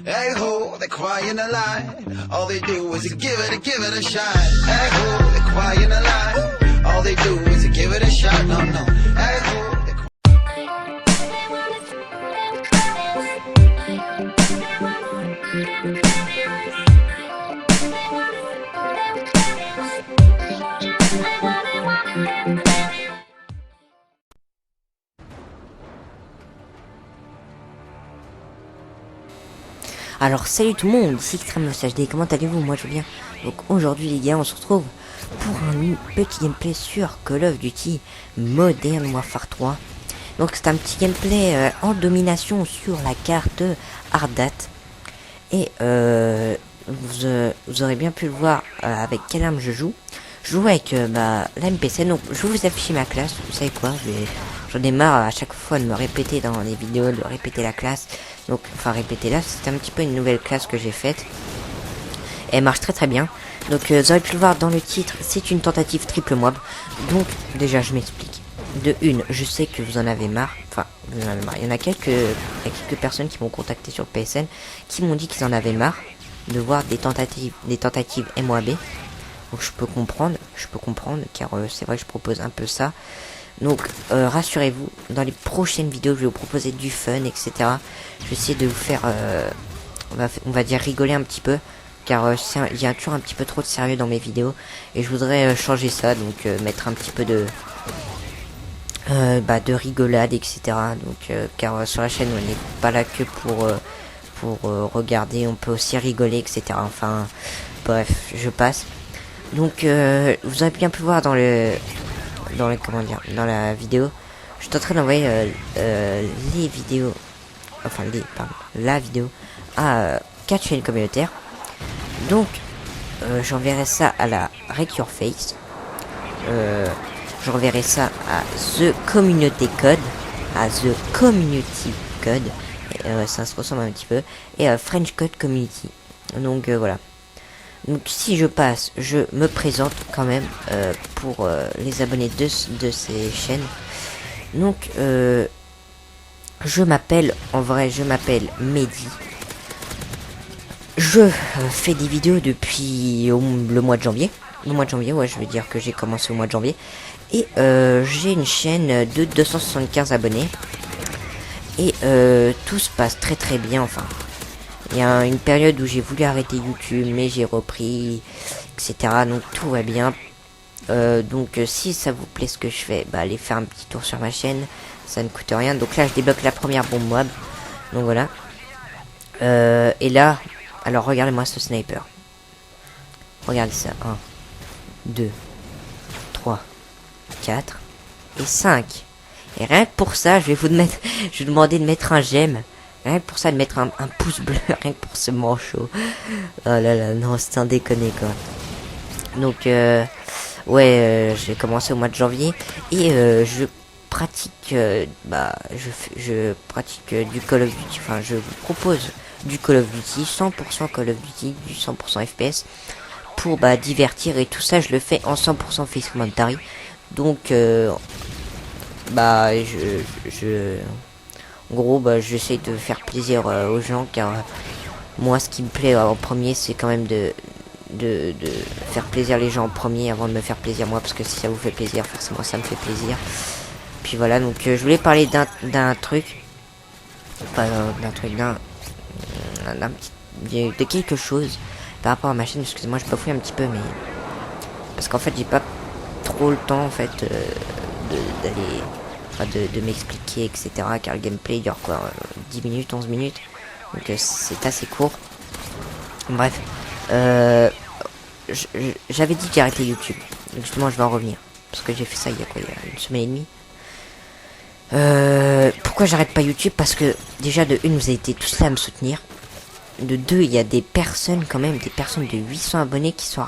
Hey ho, they're crying a lie. All they do is give it a shot. Hey ho, they're crying a lie. All they do is give it a shot. No, no. Hey ho. Alors salut tout le monde, ici XtremeLostHD, comment allez-vous? Moi je vais bien. Donc aujourd'hui les gars, on se retrouve pour un petit gameplay sur Call of Duty Modern Warfare 3. Donc c'est un petit gameplay en domination sur la carte Ardat. Et vous aurez bien pu le voir avec quelle arme je joue. Je joue avec la MPC, donc je vais vous afficher ma classe, vous savez quoi, j'en ai marre à chaque fois de me répéter dans les vidéos, de répéter la classe. Donc, enfin répéter là, c'est un petit peu une nouvelle classe que j'ai faite. Et elle marche très très bien. Donc vous aurez pu le voir dans le titre, c'est une tentative triple mob. Donc déjà je m'explique. De une, je sais que vous en avez marre. Enfin, vous en avez marre. Il y en a quelques personnes qui m'ont contacté sur le PSN qui m'ont dit qu'ils en avaient marre de voir des tentatives MOAB. Donc je peux comprendre, car c'est vrai que je propose un peu ça. Donc rassurez-vous, dans les prochaines vidéos je vais vous proposer du fun, etc. Je vais essayer de vous faire, on va dire rigoler un petit peu, car il y a toujours un petit peu trop de sérieux dans mes vidéos. Et je voudrais changer ça, donc mettre un petit peu de rigolade, etc. Donc car sur la chaîne on n'est pas là que pour regarder, on peut aussi rigoler, etc. Enfin bref, je passe. Donc vous avez bien pu voir dans la vidéo, je suis en train d'envoyer la vidéo à 4 chaînes communautaires. Donc j'enverrai ça à la Wreck Your Face, j'enverrai ça à The Community Code, ça se ressemble un petit peu, et French Code Community. Donc voilà. Donc si je passe, je me présente quand même pour les abonnés de ces chaînes. Donc je m'appelle Mehdi. Je fais des vidéos depuis le mois de janvier. Le mois de janvier, ouais, je veux dire que j'ai commencé au mois de janvier. Et j'ai une chaîne de 275 abonnés. Et tout se passe très très bien, enfin. Il y a une période où j'ai voulu arrêter YouTube, mais j'ai repris, etc. Donc tout va bien. Donc si ça vous plaît ce que je fais, allez faire un petit tour sur ma chaîne. Ça ne coûte rien. Donc là je débloque la première bombe mob. Donc voilà. Et là, alors regardez-moi ce sniper. Regardez ça. 1, 2, 3, 4 et 5. Et rien que pour ça, je vais vous demander de mettre un j'aime. Rien que pour ça, de mettre un pouce bleu, rien que pour ce manchot. Oh là là, non, c'est un déconné quoi. Donc, j'ai commencé au mois de janvier et je pratique, je pratique du Call of Duty. Enfin, je vous propose du Call of Duty, 100% Call of Duty, du 100% FPS pour divertir, et tout ça, je le fais en 100% face commentary. Donc, en gros, j'essaie de faire plaisir aux gens, car moi, ce qui me plaît en premier, c'est quand même de faire plaisir les gens en premier avant de me faire plaisir moi, parce que si ça vous fait plaisir, forcément ça me fait plaisir. Puis voilà, donc je voulais parler d'un truc, de quelque chose par rapport à ma chaîne. Excusez-moi, je bafouille un petit peu, mais parce qu'en fait, j'ai pas trop le temps en fait de m'expliquer, etc. car le gameplay dure quoi, 10 minutes, 11 minutes, donc c'est assez court. Bref, j'avais dit que j'ai arrêté YouTube, donc justement je vais en revenir, parce que j'ai fait ça il y a une semaine et demie. Pourquoi j'arrête pas YouTube? Parce que déjà de une, vous avez été tous là à me soutenir. De deux, il y a des personnes quand même, des personnes de 800 abonnés qui sont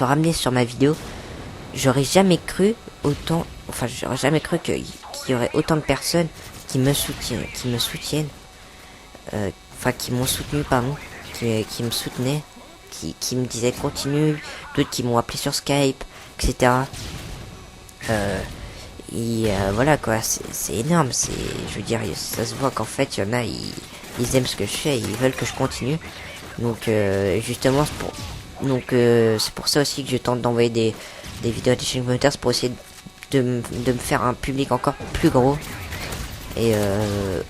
ramenées sur ma vidéo. J'aurais jamais cru autant, enfin j'aurais jamais cru qu'il y aurait autant de personnes qui me soutiennent, qui m'ont soutenu, pardon, qui me soutenaient, qui me disaient continue, d'autres qui m'ont appelé sur Skype, etc. Voilà quoi, c'est énorme, je veux dire, ça se voit qu'en fait il y en a, ils aiment ce que je fais, ils veulent que je continue. Donc justement c'est pour ça aussi que je tente d'envoyer des vidéos à des chaînes communautaires, pour essayer de me faire un public encore plus gros. Et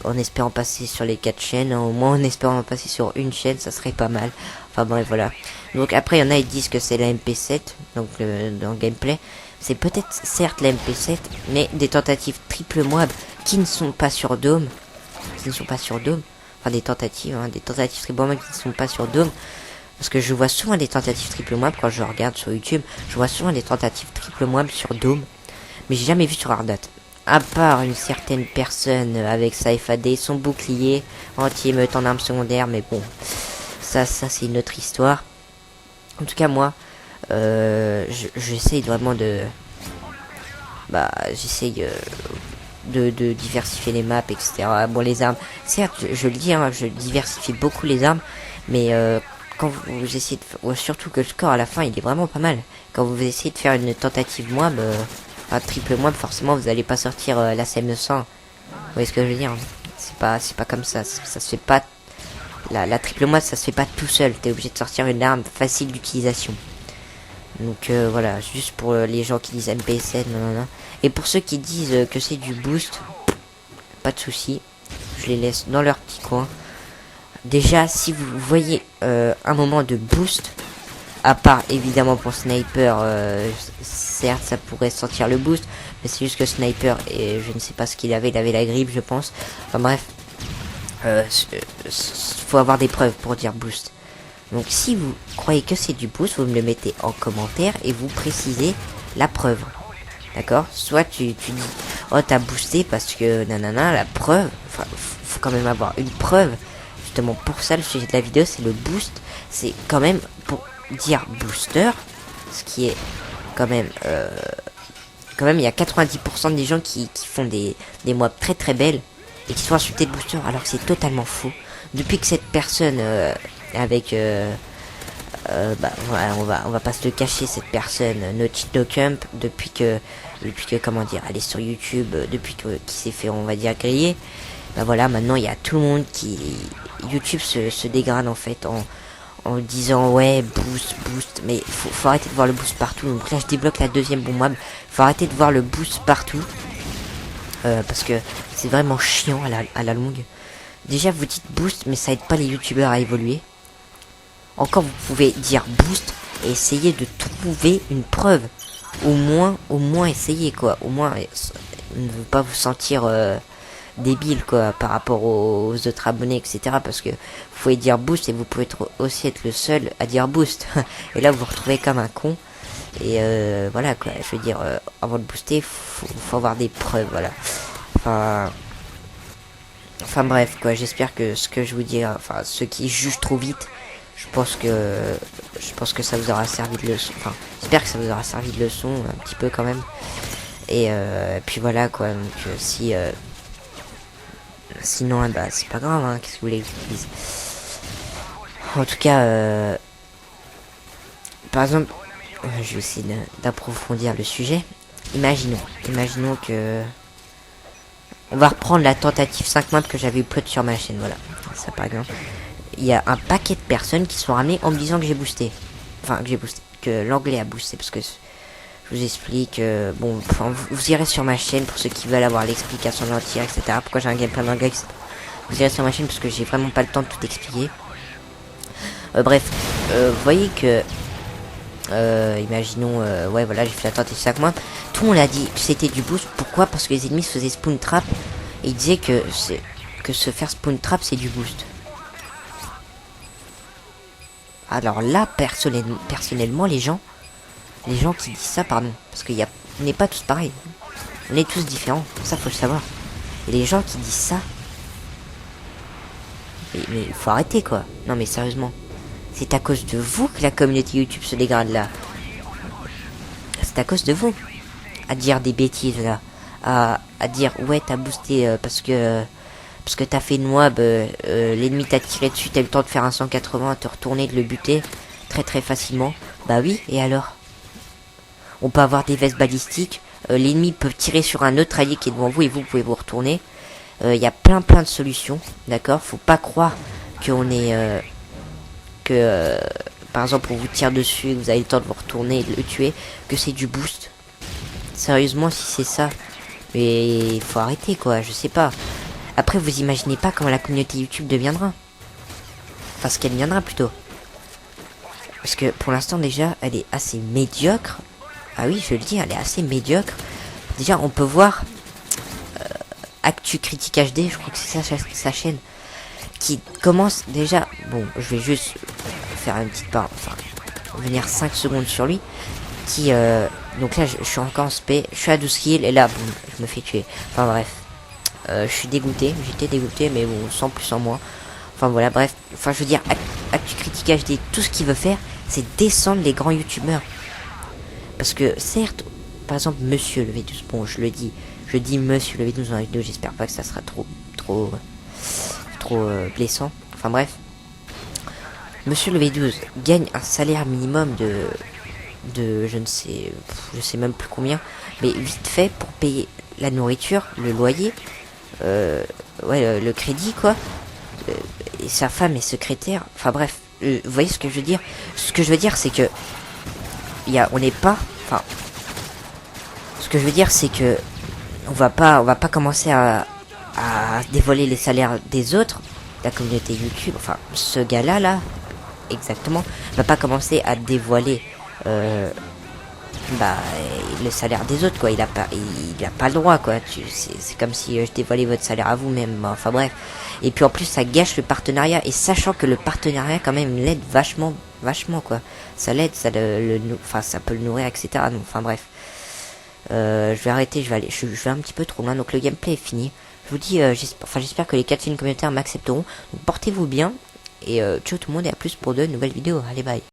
en espérant passer sur les 4 chaînes, au moins en espérant passer sur une chaîne, ça serait pas mal. Enfin bref, voilà. Donc après, il y en a qui disent que c'est la MP7, donc dans le gameplay. C'est peut-être certes la MP7, mais des tentatives triple Moab qui ne sont pas sur Dome. Enfin des tentatives triple Moab qui ne sont pas sur Dome. Parce que je vois souvent des tentatives triple Moab quand je regarde sur YouTube. Je vois souvent des tentatives triple Moab sur Dome. Mais j'ai jamais vu sur Ardat. À part une certaine personne avec sa FAD, son bouclier, anti-émeute en arme secondaire, mais bon, ça c'est une autre histoire. En tout cas, moi, j'essaye vraiment j'essaye de diversifier les maps, etc. Bon, les armes, certes, je le dis, hein, je diversifie beaucoup les armes, mais quand vous essayez de... surtout que le score à la fin, il est vraiment pas mal. Quand vous essayez de faire une tentative Moab... triple Moab, forcément vous allez pas sortir la CM900. Vous voyez ce que je veux dire? C'est pas comme ça. Ça se fait pas. La triple Moab, ça se fait pas tout seul. T'es obligé de sortir une arme facile d'utilisation. Donc voilà, juste pour les gens qui disent MP7, non. Et pour ceux qui disent que c'est du boost, pas de souci. Je les laisse dans leur petit coin. Déjà, si vous voyez un moment de boost, à part évidemment pour Sniper, certes ça pourrait sentir le boost, mais c'est juste que Sniper, et je ne sais pas ce qu'il avait, il avait la grippe je pense. Enfin bref, faut avoir des preuves pour dire boost. Donc si vous croyez que c'est du boost, vous me le mettez en commentaire et vous précisez la preuve. D'accord? Soit tu dis, oh t'as boosté parce que nanana, la preuve, enfin faut quand même avoir une preuve. Justement pour ça le sujet de la vidéo c'est le boost, c'est quand même pour dire booster, ce qui est quand même il y a 90% des gens qui font des mobs très très belles et qui sont insultés de booster, alors que c'est totalement faux. Depuis que cette personne voilà, on va pas se le cacher, cette personne Naughty Dog Camp, depuis que comment dire, elle est sur YouTube, depuis qui s'est fait, on va dire, griller, bah voilà, maintenant il y a tout le monde qui YouTube se dégrade en fait en disant ouais boost, mais faut arrêter de voir le boost partout. Donc là je débloque la deuxième bombe Moab, faut arrêter de voir le boost partout, parce que c'est vraiment chiant à la longue. Déjà vous dites boost, mais ça aide pas les youtubeurs à évoluer. Encore vous pouvez dire boost et essayer de trouver une preuve, au moins essayer quoi, au moins ne veut pas vous sentir débile quoi par rapport aux autres abonnés, etc. Parce que vous pouvez dire boost et vous pouvez aussi être le seul à dire boost et là vous vous retrouvez comme un con. Et voilà quoi, je veux dire, avant de booster faut avoir des preuves, voilà. Enfin bref quoi, j'espère que ce que je vous dis, enfin ceux qui jugent trop vite, je pense que ça vous aura servi de leçon. Enfin, j'espère que ça vous aura servi de leçon un petit peu quand même. Et puis voilà quoi, donc sinon bah c'est pas grave, hein, qu'est-ce que vous voulez que je vous dise. En tout cas, par exemple, je vais essayer d'approfondir le sujet. Imaginons que on va reprendre la tentative 5 maps que j'avais upload sur ma chaîne, voilà. Ça par exemple, il y a un paquet de personnes qui sont ramenées en me disant que j'ai boosté. Enfin, que l'anglais a boosté, parce que je vous explique, bon, vous irez sur ma chaîne pour ceux qui veulent avoir l'explication entière, etc. Pourquoi j'ai un gameplay d'anglais, etc. Vous irez sur ma chaîne parce que j'ai vraiment pas le temps de tout expliquer. Bref, vous voyez que, imaginons, ouais voilà, j'ai fait la tentative 5 mois. Tout le monde a dit que c'était du boost. Pourquoi? Parce que les ennemis se faisaient spawn trap et ils disaient que se faire spawn trap c'est du boost. Alors là, personnellement, les gens qui disent ça, pardon, parce on n'est pas tous pareils, on est tous différents, ça faut le savoir. Et les gens qui disent ça, mais il faut arrêter quoi. Non mais sérieusement, c'est à cause de vous que la communauté YouTube se dégrade là. C'est à cause de vous. À dire des bêtises là, à dire ouais t'as boosté parce que t'as fait une moab, l'ennemi t'a tiré dessus, t'as eu le temps de faire un 180, te retourner, de le buter très très facilement. Bah oui, et alors? On peut avoir des vestes balistiques, l'ennemi peut tirer sur un autre allié qui est devant vous et vous pouvez vous retourner. Il y a plein de solutions, d'accord. Faut pas croire qu'on est par exemple on vous tire dessus et que vous avez le temps de vous retourner et de le tuer, que c'est du boost. Sérieusement, si c'est ça, mais faut arrêter quoi, je sais pas. Après, vous imaginez pas comment la communauté YouTube deviendra. Enfin, ce qu'elle deviendra plutôt. Parce que pour l'instant déjà, elle est assez médiocre. Ah oui, je le dis, elle est assez médiocre. Déjà, on peut voir Actu Critique HD, je crois que c'est ça sa chaîne, qui commence déjà. Bon, je vais juste faire une petite part, enfin, venir 5 secondes sur lui. Qui, donc là, je suis encore en spé, je suis à 12 kills et là, boum, je me fais tuer. Enfin bref, je suis dégoûté, j'étais dégoûté, mais bon, sans plus en moins. Enfin voilà, bref, enfin je veux dire, Actu Critique HD, tout ce qu'il veut faire, c'est descendre les grands youtubeurs. Parce que certes, par exemple, Monsieur le V12, bon, je dis Monsieur le V12 dans la vidéo, j'espère pas que ça sera trop blessant. Enfin bref, Monsieur le V12 gagne un salaire minimum de je sais même plus combien, mais vite fait pour payer la nourriture, le loyer, le crédit quoi, et sa femme est secrétaire. Enfin bref, vous voyez ce que je veux dire. Ce que je veux dire c'est que on n'est pas, enfin, ce que je veux dire c'est que on va pas commencer à dévoiler les salaires des autres, la communauté YouTube. Enfin, ce gars là exactement va pas commencer à dévoiler le salaire des autres quoi. Il a pas le droit quoi. C'est comme si je dévoilais votre salaire à vous-même. Enfin bref, et puis en plus ça gâche le partenariat, et sachant que le partenariat quand même l'aide vachement quoi. Ça l'aide, ça ça peut le nourrir, etc. Donc, enfin bref, je vais arrêter, je vais un petit peu trop loin. Donc le gameplay est fini. Je vous dis, j'espère que les 4 films communautaires m'accepteront. Donc portez-vous bien et ciao tout le monde, et à plus pour de nouvelles vidéos. Allez, bye.